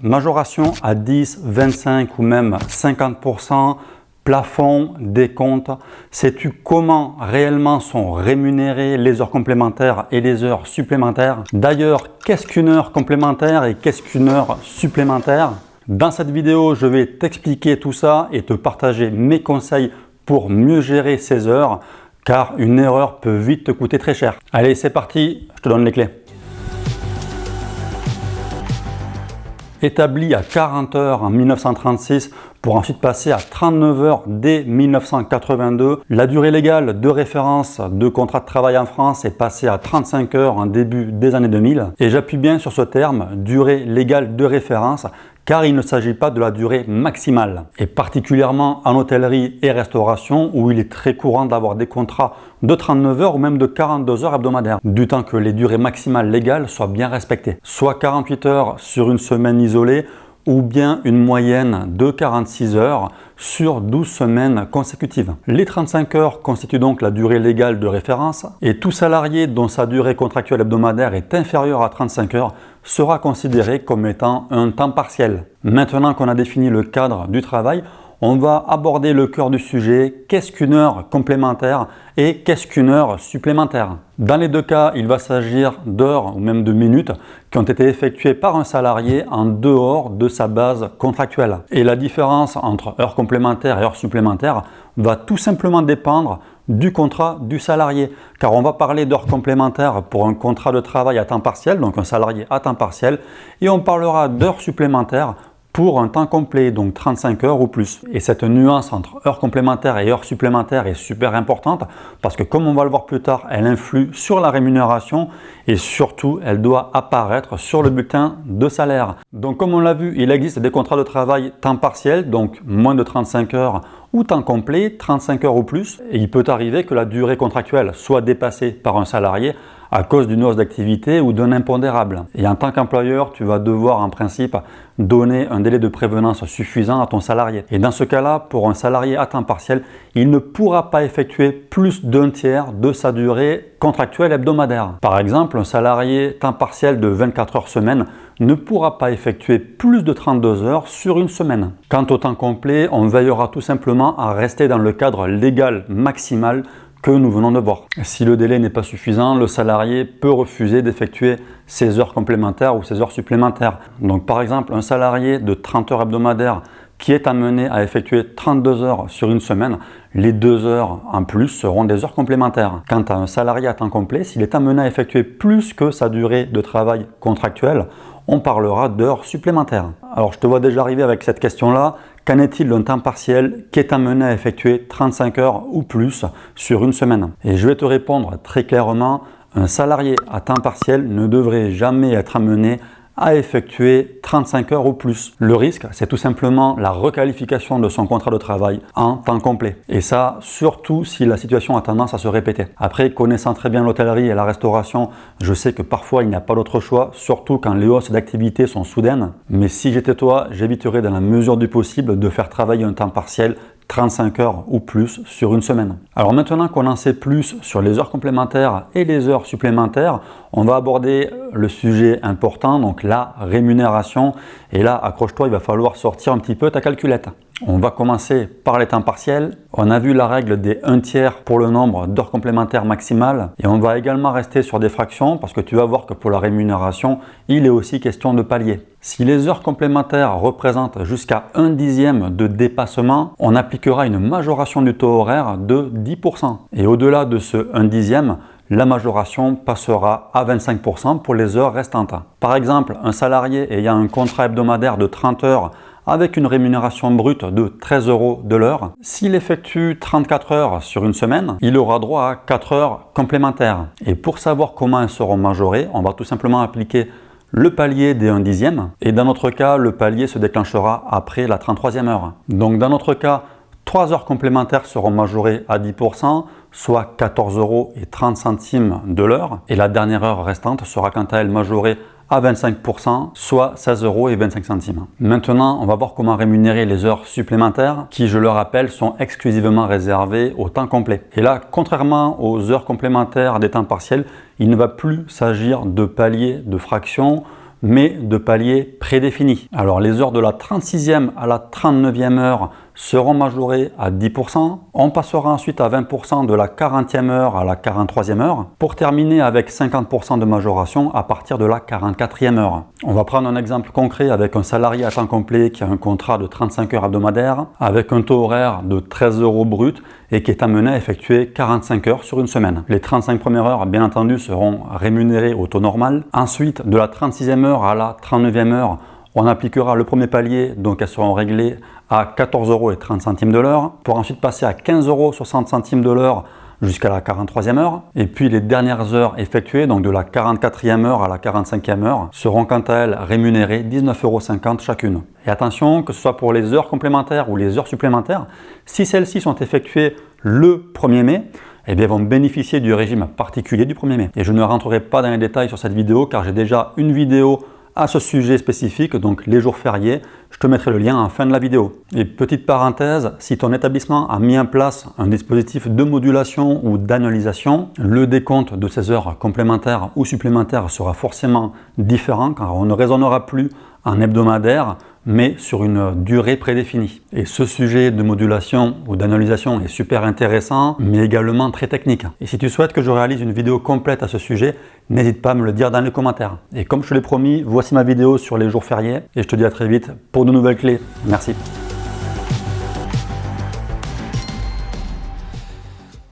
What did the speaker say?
Majoration à 10, 25 ou même 50%, plafond, décompte. Sais-tu comment réellement sont rémunérées les heures complémentaires et les heures supplémentaires? D'ailleurs, qu'est-ce qu'une heure complémentaire et qu'est-ce qu'une heure supplémentaire? Dans cette vidéo, je vais t'expliquer tout ça et te partager mes conseils pour mieux gérer ces heures, car une erreur peut vite te coûter très cher. Allez, c'est parti, je te donne les clés. Établi à 40 heures en 1936 pour ensuite passer à 39 heures dès 1982. La durée légale de référence de contrat de travail en France est passée à 35 heures en début des années 2000. Et j'appuie bien sur ce terme, durée légale de référence, car il ne s'agit pas de la durée maximale. Et particulièrement en hôtellerie et restauration, où il est très courant d'avoir des contrats de 39 heures ou même de 42 heures hebdomadaires, du temps que les durées maximales légales soient bien respectées. Soit 48 heures sur une semaine isolée, ou bien une moyenne de 46 heures sur 12 semaines consécutives. Les 35 heures constituent donc la durée légale de référence et tout salarié dont sa durée contractuelle hebdomadaire est inférieure à 35 heures sera considéré comme étant un temps partiel. Maintenant qu'on a défini le cadre du travail, on va aborder le cœur du sujet, qu'est-ce qu'une heure complémentaire et qu'est-ce qu'une heure supplémentaire. Dans les deux cas, il va s'agir d'heures ou même de minutes qui ont été effectuées par un salarié en dehors de sa base contractuelle. Et la différence entre heures complémentaires et heures supplémentaires va tout simplement dépendre du contrat du salarié. Car on va parler d'heures complémentaires pour un contrat de travail à temps partiel, donc un salarié à temps partiel, et on parlera d'heures supplémentaires pour un temps complet, donc 35 heures ou plus. Et cette nuance entre heures complémentaires et heures supplémentaires est super importante parce que, comme on va le voir plus tard, elle influe sur la rémunération et surtout, elle doit apparaître sur le bulletin de salaire. Donc, comme on l'a vu, il existe des contrats de travail temps partiel, donc moins de 35 heures ou temps complet, 35 heures ou plus. Et il peut arriver que la durée contractuelle soit dépassée par un salarié à cause d'une hausse d'activité ou d'un impondérable. Et en tant qu'employeur, tu vas devoir en principe donner un délai de prévenance suffisant à ton salarié. Et dans ce cas-là, pour un salarié à temps partiel, il ne pourra pas effectuer plus d'un tiers de sa durée contractuelle hebdomadaire. Par exemple, un salarié temps partiel de 24 heures semaine ne pourra pas effectuer plus de 32 heures sur une semaine. Quant au temps complet, on veillera tout simplement à rester dans le cadre légal maximal que nous venons de voir. Si le délai n'est pas suffisant, le salarié peut refuser d'effectuer ses heures complémentaires ou ses heures supplémentaires. Donc par exemple, un salarié de 30 heures hebdomadaires qui est amené à effectuer 32 heures sur une semaine, les 2 heures en plus seront des heures complémentaires. Quant à un salarié à temps complet, s'il est amené à effectuer plus que sa durée de travail contractuelle, on parlera d'heures supplémentaires. Alors je te vois déjà arriver avec cette question-là. Qu'en est-il d'un temps partiel qui est amené à effectuer 35 heures ou plus sur une semaine? Et je vais te répondre très clairement, un salarié à temps partiel ne devrait jamais être amené à effectuer 35 heures ou plus. Le risque, c'est tout simplement la requalification de son contrat de travail en temps complet. Et ça, surtout si la situation a tendance à se répéter. Après, connaissant très bien l'hôtellerie et la restauration, je sais que parfois il n'y a pas d'autre choix, surtout quand les hausses d'activité sont soudaines. Mais si j'étais toi, j'éviterais dans la mesure du possible de faire travailler un temps partiel 35 heures ou plus sur une semaine. Alors maintenant qu'on en sait plus sur les heures complémentaires et les heures supplémentaires, on va aborder le sujet important, donc la rémunération. Et là, accroche-toi, il va falloir sortir un petit peu ta calculette. On va commencer par les temps partiels. On a vu la règle des 1 tiers pour le nombre d'heures complémentaires maximales. Et on va également rester sur des fractions parce que tu vas voir que pour la rémunération, il est aussi question de palier. Si les heures complémentaires représentent jusqu'à 1/10 de dépassement, on appliquera une majoration du taux horaire de 10%. Et au-delà de ce 1/10, la majoration passera à 25% pour les heures restantes. Par exemple, un salarié ayant un contrat hebdomadaire de 30 heures avec une rémunération brute de 13 € de l'heure, s'il effectue 34 heures sur une semaine, il aura droit à 4 heures complémentaires. Et pour savoir comment elles seront majorées, on va tout simplement appliquer le palier des 1/10 et dans notre cas, le palier se déclenchera après la 33e heure. Donc dans notre cas, 3 heures complémentaires seront majorées à 10%, soit 14,30 € de l'heure et la dernière heure restante sera quant à elle majorée à 25%, soit 16,25 €. Maintenant, on va voir comment rémunérer les heures supplémentaires qui, je le rappelle, sont exclusivement réservées au temps complet. Et là, contrairement aux heures complémentaires des temps partiels, il ne va plus s'agir de paliers, de fractions, mais de paliers prédéfinis. Alors les heures de la 36e à la 39e heure seront majorées à 10%. On passera ensuite à 20% de la 40e heure à la 43e heure pour terminer avec 50% de majoration à partir de la 44e heure. On va prendre un exemple concret avec un salarié à temps complet qui a un contrat de 35 heures hebdomadaires avec un taux horaire de 13 € brut et qui est amené à effectuer 45 heures sur une semaine. Les 35 premières heures, bien entendu, seront rémunérées au taux normal. Ensuite, de la 36e heure à la 39e heure, on appliquera le premier palier, donc elles seront réglées à 14,30 € de l'heure, pour ensuite passer à 15,60 € de l'heure jusqu'à la 43e heure. Et puis les dernières heures effectuées, donc de la 44e heure à la 45e heure, seront quant à elles rémunérées 19,50 € chacune. Et attention, que ce soit pour les heures complémentaires ou les heures supplémentaires, si celles-ci sont effectuées le 1er mai, eh bien, vont bénéficier du régime particulier du 1er mai. Et je ne rentrerai pas dans les détails sur cette vidéo car j'ai déjà une vidéo à ce sujet spécifique, donc les jours fériés. Je te mettrai le lien en fin de la vidéo. Et petite parenthèse, si ton établissement a mis en place un dispositif de modulation ou d'annualisation, le décompte de ces heures complémentaires ou supplémentaires sera forcément différent car on ne raisonnera plus en hebdomadaire, mais sur une durée prédéfinie. Et ce sujet de modulation ou d'annualisation est super intéressant, mais également très technique. Et si tu souhaites que je réalise une vidéo complète à ce sujet, n'hésite pas à me le dire dans les commentaires. Et comme je te l'ai promis, voici ma vidéo sur les jours fériés, et je te dis à très vite pour de nouvelles clés. Merci.